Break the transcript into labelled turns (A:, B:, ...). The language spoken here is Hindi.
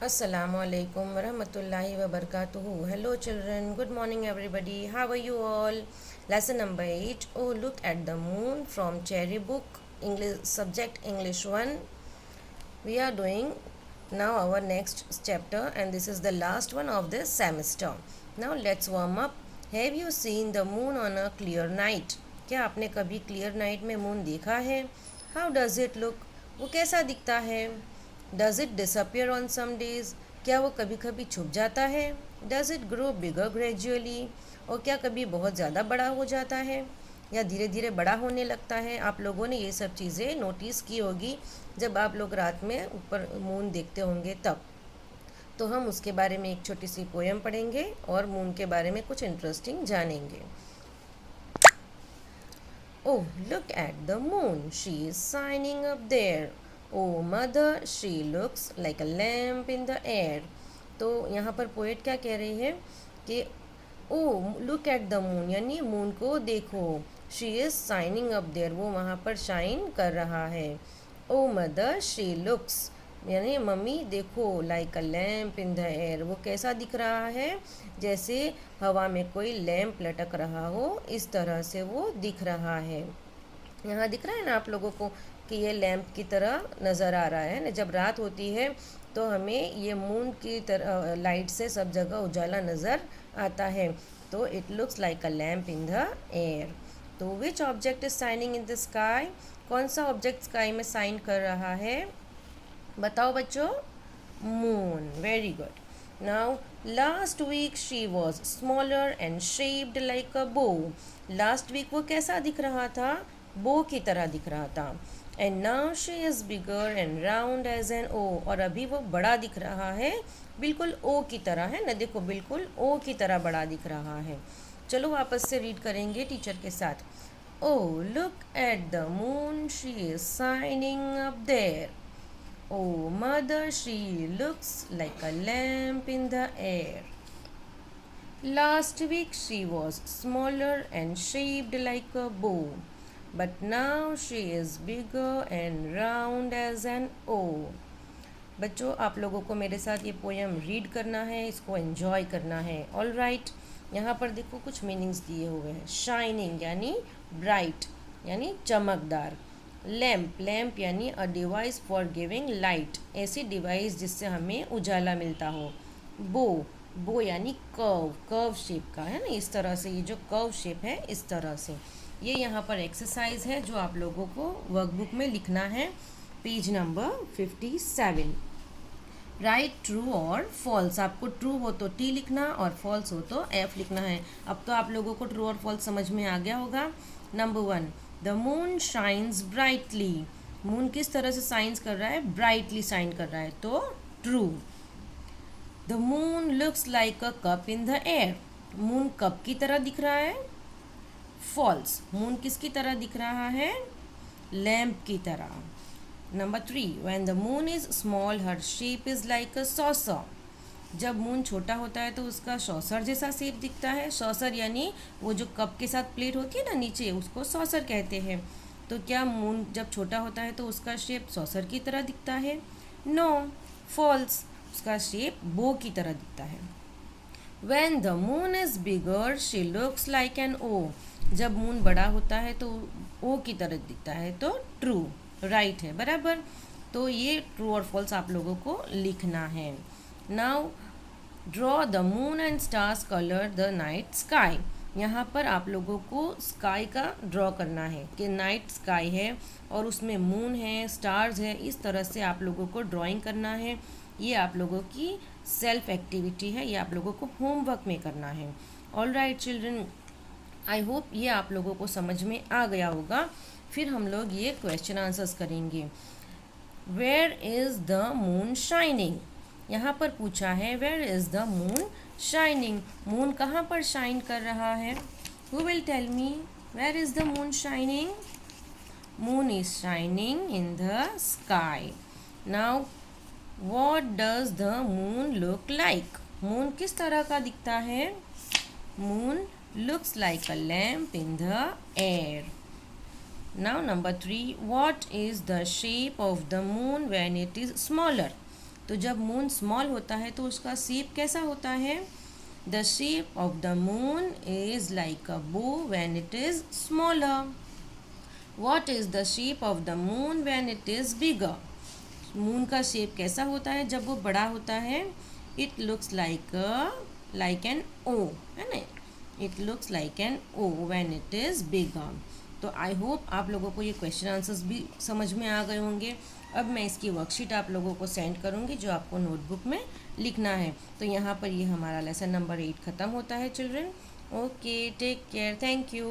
A: Assalamu alaikum warahmatullahi wabarakatuhu. Hello children, good morning everybody. How are you all? Lesson number 8. Oh, look at the moon from Cherry book, English subject English 1. We are doing now our next chapter and this is the last one of this semester. Now let's warm up. Have you seen the moon on a clear night? क्या आपने कभी क्लियर नाइट में मून देखा है? How does it look? वो कैसा दिखता है? Does it disappear on some days? क्या वो कभी कभी छुप जाता है? Does it grow bigger gradually? और क्या कभी बहुत ज़्यादा बड़ा हो जाता है या धीरे धीरे बड़ा होने लगता है? आप लोगों ने ये सब चीज़ें नोटिस की होगी जब आप लोग रात में ऊपर मून देखते होंगे तब। तो हम उसके बारे में एक छोटी सी पोएम पढ़ेंगे और मून के बारे में कुछ इंटरेस्टिंग जानेंगे। Oh, look at the moon. She is shining up there. Oh, mother, she looks like a lamp in the air. तो यहाँ पर पोएट क्या कह रही है कि oh look at the moon, यानी मून को देखो। She is shining up there, वो वहाँ पर शाइन कर रहा है। ओ मदर शी लुक्स, यानी मम्मी देखो, like a lamp in the air, वो कैसा दिख रहा है? जैसे हवा में कोई लैम्प लटक रहा हो, इस तरह से वो दिख रहा है। यहाँ दिख रहा है ना आप लोगों को कि ये लैम्प की तरह नज़र आ रहा है ना। जब रात होती है तो हमें ये मून की तरह लाइट से सब जगह उजाला नज़र आता है। तो it looks like a lamp in the air. तो which object is shining in the sky? कौन सा ऑब्जेक्ट स्काई में साइन कर रहा है? बताओ बच्चों। Moon. Very good. Now last week she was smaller and shaped like a bow. Last week वो कैसा दिख रहा था? बो की तरह दिख रहा था। And now she is bigger and round as an O, और अभी वो बड़ा दिख रहा है, बिल्कुल ओ की तरह है ना। देखो बिल्कुल ओ की तरह बड़ा दिख रहा है। चलो वापस से रीड करेंगे टीचर के साथ। Oh look at the moon, she is shining up there. Oh, mother, she looks like a lamp in the air. Last week she was smaller and shaped like a bow, but now she is bigger and round as an O. बच्चों आप लोगों को मेरे साथ ये पोएम रीड करना है, इसको एंजॉय करना है। All right. यहाँ पर देखो कुछ मीनिंग्स दिए हुए हैं। शाइनिंग यानी ब्राइट, यानी चमकदार। लैम्प, लैम्प यानी a device for giving light, ऐसी डिवाइस जिससे हमें उजाला मिलता हो। बो, बो यानी कर्व, कर्व शेप का है ना, इस तरह से, ये जो कर्व शेप है इस तरह से। ये यहाँ पर एक्सरसाइज है जो आप लोगों को वर्कबुक में लिखना है, पेज नंबर 57। राइट ट्रू और फॉल्स। आपको ट्रू हो तो टी लिखना और फॉल्स हो तो एफ लिखना है। अब तो आप लोगों को ट्रू और फॉल्स समझ में आ गया होगा। Number 1, the moon shines brightly. Moon किस तरह से साइंस कर रहा है? ब्राइटली साइन कर रहा है, तो true. The moon looks like a cup in the air. Moon cup की तरह दिख रहा है, फॉल्स। मून किसकी तरह दिख रहा है? लैम्प की तरह। Number 3, when the moon is small her shape is like a saucer। जब मून छोटा होता है तो उसका सॉसर जैसा शेप दिखता है। सॉसर यानी वो जो कप के साथ प्लेट होती है ना नीचे, उसको सॉसर कहते हैं। तो क्या मून जब छोटा होता है तो उसका शेप सॉसर की तरह दिखता है? No, false. उसका शेप बो की तरह दिखता है। When the moon is bigger she looks like an O। जब मून बड़ा होता है तो ओ की तरह दिखता है, तो ट्रू, राइट है, बराबर। तो ये ट्रू और फॉल्स आप लोगों को लिखना है। Now draw the moon and stars colour the night sky. यहाँ पर आप लोगों को स्काई का ड्रॉ करना है कि नाइट स्काई है और उसमें मून है, स्टार्स है, इस तरह से आप लोगों को ड्राइंग करना है। ये आप लोगों की सेल्फ एक्टिविटी है, ये आप लोगों को होमवर्क में करना है। All right children, I hope ये आप लोगों को समझ में आ गया होगा। फिर हम लोग ये क्वेश्चन आंसर्स करेंगे। Where is the moon shining? यहाँ पर पूछा है where is the moon shining. Moon कहाँ पर शाइन कर रहा है? Who will tell me where is the moon shining? Moon is shining in the sky. Now what does the moon look like? Moon किस तरह का दिखता है? Moon looks like a lamp in the air. Now number 3, what is the shape of the moon when it is smaller? तो जब मून स्मॉल होता है तो उसका शेप कैसा होता है? The shape of the moon is like a bow when it is smaller. What is the shape of the moon when it is bigger? Moon का शेप कैसा होता है जब वो बड़ा होता है? It looks like an O, है ना? It looks like an O when it is bigger. तो आई होप आप लोगों को ये क्वेश्चन आंसर्स भी समझ में आ गए होंगे. अब मैं इसकी वर्कशीट आप लोगों को सेंड करूँगी जो आपको नोटबुक में लिखना है. तो यहाँ पर ये हमारा लेसन नंबर 8 ख़त्म होता है children. Okay, take care, thank you.